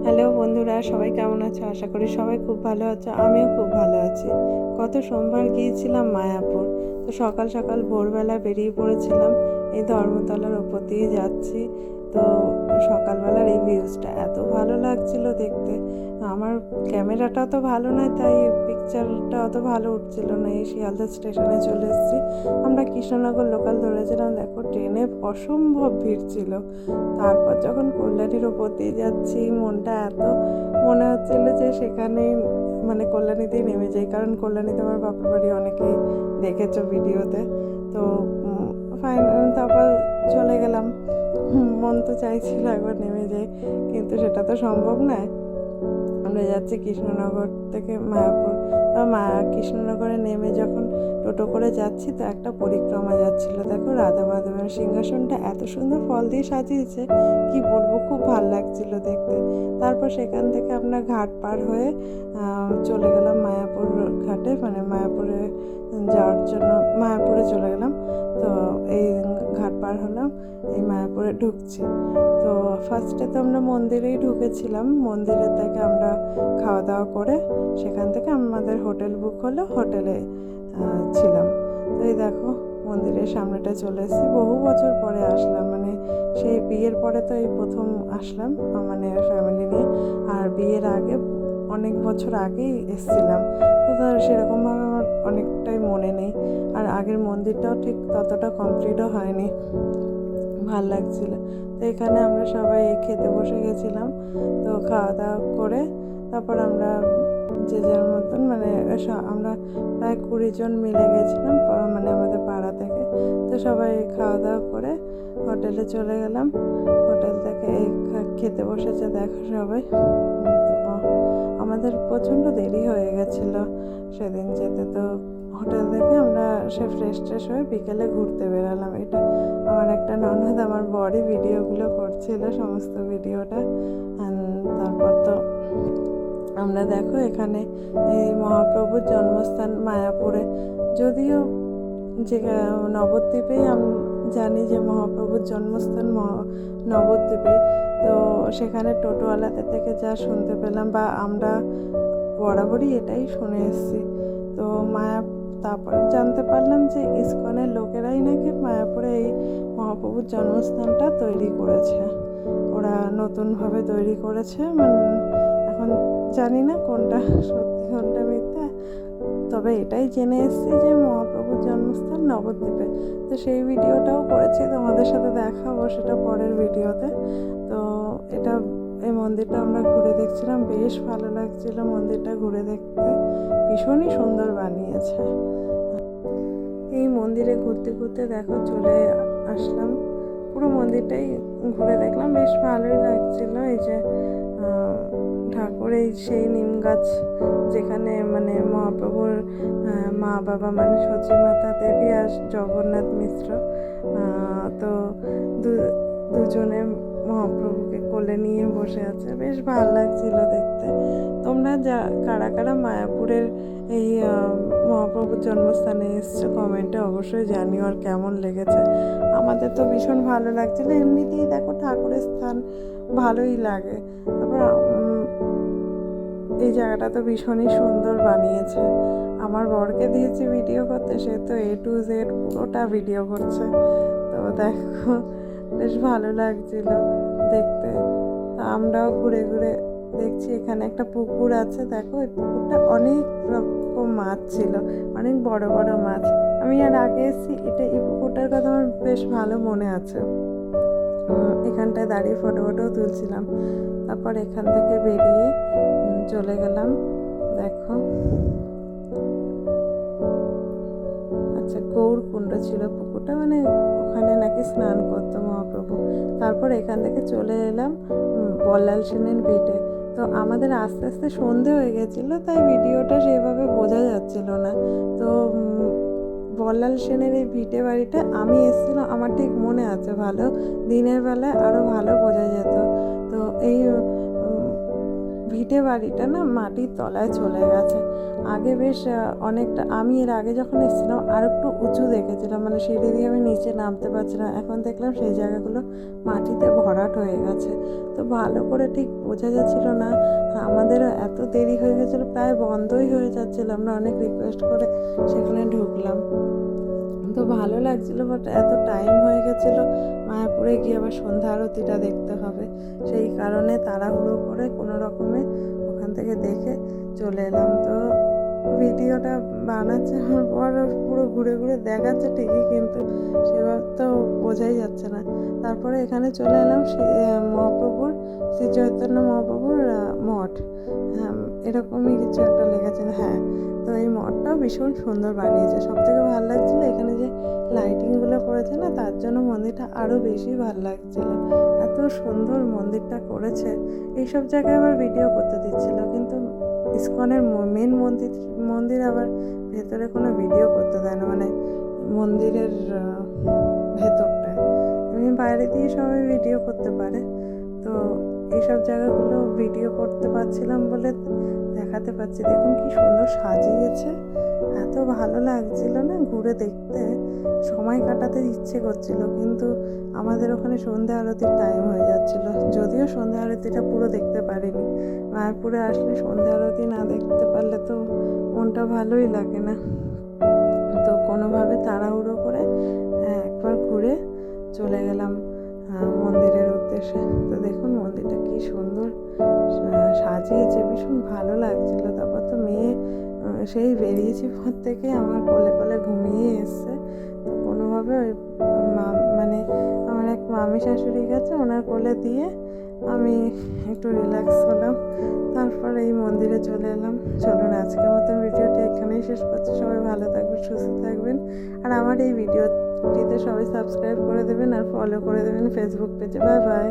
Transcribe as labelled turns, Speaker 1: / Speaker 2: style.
Speaker 1: Hello বন্ধুরা, সবাই কেমন আছো? আশা করি সবাই খুব ভালো আছো। আমিও খুব ভালো আছি। গত সোমবার গিয়েছিলাম মায়াপুর। তো সকাল সকাল ভোরবেলা বেরিয়ে পড়েছিলাম। এই ধর্মতলার ওপর দিয়ে যাচ্ছি। তো সকালবেলার এই ভিউজটা এত ভালো লাগছিল দেখতে। আমার ক্যামেরাটা অত ভালো নয়, তাই পিকচারটা অত ভালো উঠছিল না। এই শিয়ালদা স্টেশনে চলে এসেছি। আমরা কৃষ্ণনগর লোকাল ধরেছিলাম। দেখো, ট্রেনে অসম্ভব ভিড় ছিল। তারপর যখন কল্যাণীর ওপর দিয়ে যাচ্ছি, মনটা এত মনে হচ্ছিল যে সেখানেই মানে কল্যাণীতেই নেমে যাই, কারণ কল্যাণীতে আমার বাপের বাড়ি, অনেকেই দেখেছো ভিডিওতে। তো তারপর চলে গেলাম। মন তো চাইছিল একবার নেমে যাই, কিন্তু সেটা তো সম্ভব নয়। আমরা যাচ্ছি কৃষ্ণনগর থেকে মায়াপুর। কৃষ্ণনগরে নেমে যখন টোটো করে যাচ্ছি, তো একটা পরিক্রমা যাচ্ছিল। দেখো, রাধা মাধবের সিংহাসনটা এত সুন্দর ফল দিয়ে সাজিয়েছে, কি বলবো, খুব ভাল লাগছিল দেখতে। তারপর সেখান থেকে আমরা ঘাট পার হয়ে চলে গেলাম মায়াপুর ঘাটে, মানে মায়াপুরে যাওয়ার জন্য মায়াপুরে চলে গেলাম। তো এই ঘাট পার হলাম, এই মায়াপুরে ঢুকছি। তো ফার্স্টে তো আমরা মন্দিরেই ঢুকেছিলাম। মন্দিরের থেকে আমরা খাওয়া দাওয়া করে সেখান থেকে আমাদের হোটেল বুক হলো, হোটেলে ছিলাম। তো এই দেখো, মন্দিরের সামনেটা চলে এসেছি। বহু বছর পরে আসলাম, মানে সেই বিয়ের পরে তো এই প্রথম আসলাম, মানে ফ্যামিলি নিয়ে। আর বিয়ের আগে অনেক বছর আগেই এসেছিলাম। তো তার সেরকমভাবে আমার অনেকটাই মনে নেই। আর আগের মন্দিরটাও ঠিক ততটা কমপ্লিটও হয়নি। ভাল লাগছিল। তো এখানে আমরা সবাই খেতে বসে গেছিলাম। তো খাওয়া দাওয়া করে তারপর আমরা যে যার মতন, মানে আমরা প্রায় 20 জন মিলে গেছিলাম, মানে আমাদের পাড়া থেকে। তো সবাই খাওয়া দাওয়া করে হোটেলে চলে গেলাম। হোটেল থেকে এই খেতে বসেছে, দেখো সবাই। তো আমাদের প্রচণ্ড দেরি হয়ে গেছিলো সেদিন যেতে। তো হোটেল থেকে আমরা সে ফ্রেশ ট্রেশ হয়ে বিকেলে ঘুরতে বেরালাম। এটা আমার একটা ননদ, আমার বড়ই ভিডিওগুলো করছিল, সমস্ত ভিডিওটা। তারপর তো আমরা দেখো এখানে এই মহাপ্রভুর জন্মস্থান মায়াপুরে, যদিও যে নবদ্বীপেই আমি জানি যে মহাপ্রভুর জন্মস্থান নবদ্বীপে। তো সেখানে টোটোওয়ালাদের থেকে যা শুনতে পেলাম, বা আমরা বরাবরই এটাই শুনে এসেছি। তো তারপর জানতে পারলাম যে ইসকনের লোকেরাই নাকি মায়াপুরে এই মহাপ্রভুর জন্মস্থানটা তৈরি করেছে। ওরা নতুনভাবে তৈরি করেছে। এখন জানি না কোনটা সত্যি কোনটা মিথ্যা, তবে এটাই জেনে এসেছি যে মহাপ্রভুর জন্মস্থান নবদ্বীপে। তো সেই ভিডিওটাও করেছি, তোমাদের সাথে দেখাবো সেটা পরের ভিডিওতে। তো এই মন্দিরটা আমরা ঘুরে দেখছিলাম, বেশ ভালো লাগছিল মন্দিরটা ঘুরে দেখতে, ভীষণই সুন্দর বানিয়েছে। এই মন্দিরে ঘুরতে ঘুরতে দেখো চলে আসলাম, পুরো মন্দিরটাই ঘুরে দেখলাম, বেশ ভালোই লাগছিল। এই যে ঠাকুর, এই সেই নিম গাছ যেখানে মানে মহাপ্রভুর মা বাবা, মানে সচিমাতা দেবী আর জগন্নাথ মিশ্র, তো দুজনে মহাপ্রভুকে কোলে নিয়ে বসে আছে, বেশ ভালো লাগছিল দেখতে। তোমরা কারা কারা মায়াপুরের এই মহাপ্রভুর জন্মস্থানে এসছো, কমেন্টে অবশ্যই জানিও আর কেমন লেগেছে। আমাদের তো ভীষণ ভালো লাগছিল। এমনিতেই দেখো ঠাকুরের স্থান ভালোই লাগে। তারপর এই জায়গাটা তো ভীষণই সুন্দর বানিয়েছে। আমার বরকে দিয়েছি ভিডিও করতে, সে তো A to Z পুরোটা ভিডিও করছে। তো দেখো, বেশ ভালো লাগছিল দেখতে। তা আমরাও ঘুরে ঘুরে দেখছি। এখানে একটা পুকুর আছে, দেখো এই পুকুরটা অনেক রকম মাছ ছিল, অনেক বড় বড় মাছ। আমি আর আগে এসেছি, এই পুকুরটার কথা আমার বেশ ভালো মনে আছে। এখানটায় দাঁড়িয়ে ফটো তুলছিলাম। তারপর এখান থেকে বেরিয়ে চলে গেলাম। দেখো, আচ্ছা, গৌরকুণ্ড ছিল পুকুরটা, মানে ওখানে নাকি স্নান করতো মহাপ্রভু। তারপর এখান থেকে চলে এলাম বল্লাল সেনের ভিটে। তো আমাদের আস্তে আস্তে সন্ধে হয়ে গেছিলো, তাই ভিডিওটা সেভাবে বোঝা যাচ্ছিল না। তো বল্লাল সেনের এই ভিটে বাড়িটা আমি এসেছিলাম, আমার ঠিক মনে আছে ভালো, দিনের বেলায় আরও ভালো বোঝা যেত। তো এই ভিটে বাড়িটা না মাটির তলায় চলে গেছে। আগে বেশ অনেকটা, আমি এর আগে যখন এসেছিলাম আর একটু উঁচু দেখেছিলাম, মানে সিঁড়ি দিয়ে আমি নিচে নামতে পারছিলাম। এখন দেখলাম সেই জায়গাগুলো মাটিতে ভরাট হয়ে গেছে। তো ভালো করে ঠিক বোঝা যাচ্ছিল না। আমাদেরও এত দেরি হয়ে গেছিলো, প্রায় বন্ধই হয়ে যাচ্ছিলো। আমরা অনেক রিকোয়েস্ট করে সেখানে ঢুকলাম। তো ভালো লাগছিলো, বাট এত টাইম হয়ে গেছিলো, মায়াপুরে গিয়ে আবার সন্ধ্যা আরতিটা দেখতে হবে। সেই কারণে তাড়াহুড়ো করে কোনো রকমে ওখান থেকে দেখে চলে এলাম। তো ভিডিওটা বানাচ্ছে আমার পর পুরো ঘুরে ঘুরে দেখাচ্ছে ঠিকই, কিন্তু সেভাবে তো বোঝাই যাচ্ছে না। তারপরে এখানে চলে এলাম মহাপ্রভুর, শ্রী চৈতন্য মহাপ্রভুর মঠ। হ্যাঁ, এরকমই কিছু একটা লেগেছিল। হ্যাঁ, তো এই মঠটাও ভীষণ সুন্দর বানিয়েছে। সবথেকে ভালো লাগছিলো এখানে যে লাইটিংগুলো করেছে না, তার জন্য মন্দিরটা আরও বেশি ভালো লাগছিলো। এত সুন্দর মন্দিরটা করেছে। এইসব জায়গায় আবার ভিডিও করতে দিচ্ছিল, কিন্তু ইসকনের মেন মন্দির আবার ভেতরে কোনো ভিডিও করতে দেয় না, মানে মন্দিরের ভেতরটায়। এমনি বাইরে দিয়ে সবাই ভিডিও করতে পারে। তো এইসব জায়গাগুলো ভিডিও করতে পারছিলাম বলে দেখাতে পাচ্ছি। দেখুন কি সুন্দর সাজিয়েছে, এত ভালো লাগছিল না ঘুরে দেখতে, সময় কাটাতে ইচ্ছে করছিল। কিন্তু আমাদের ওখানে সন্ধ্যা আরতির টাইম হয়ে যাচ্ছিল, যদিও সন্ধ্যা আরতিটা পুরো দেখতে পারিনি। মায়াপুরে আসলে সন্ধ্যা আরতি না দেখতে পারলে তো মনটা ভালোই লাগে না। তো কোনোভাবে তাড়াহুড়ো করে একবার ঘুরে চলে গেলাম মন্দিরের উদ্দেশ্যে। তো দেখুন মন্দিরটা কি সুন্দর সাজিয়েছে, ভীষণ ভালো লাগছিল। তারপর তো মেয়ে সেই বেরিয়েছি পর থেকে আমার কোলে কোলে ঘুমিয়ে এসছে। তো কোনোভাবে ওই মানে আমার এক মামি শাশুড়ি গেছে, ওনার কোলে দিয়ে আমি একটু রিল্যাক্স হলাম। তারপর এই মন্দিরে চলে এলাম। চলুন আজকের মতন ভিডিওটি এখানেই শেষ করছি। সবাই ভালো থাকবেন, সুস্থ থাকবেন। আর আমার এই ভিডিওটিতে সবাই সাবস্ক্রাইব করে দেবেন আর ফলো করে দেবেন ফেসবুক পেজে। Bye bye.